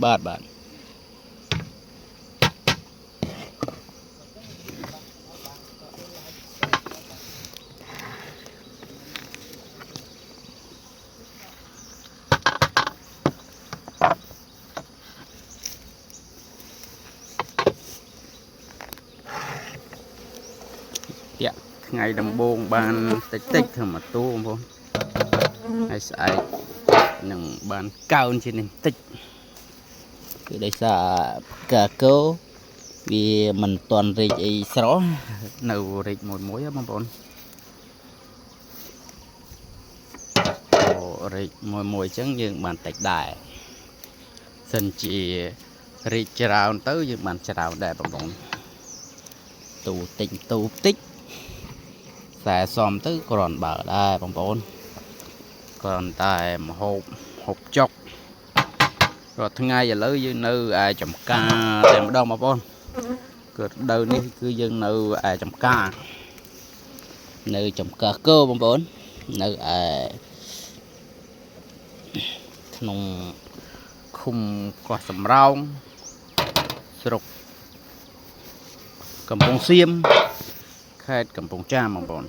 បាទតាក់ថ្ងៃដំបូងបានតិចធ្វើមកទូបងប្អូនហើយស្អែកនឹងបានកើនជាងតិចគឺដោយសារផ្កាកោវាមិនទាន់រីកអីស្រស់នៅរីកមួយបងប្អូនរីកមួយអញ្ចឹងយើងបានតិចដែរសិនជារីកច្រើនទៅយើងបានច្រើនដែរបងប្អូនទូតិចខ្សែសមទៅគ្រាន់បើដែរបងប្អូនគ្រាន់តែមហូបហូបចុករាល់ថ្ងៃឥឡូវយើងនៅឯចំការតែម្ដងបងប្អូនគឺរដូវនេះគឺយើងនៅឯចំការនៅចំការគោបងប្អូននៅឯក្នុងឃុំកោះសំរោងស្រុកកំពង់សៀមខេត្តកំពង់ចាមបងប្អូន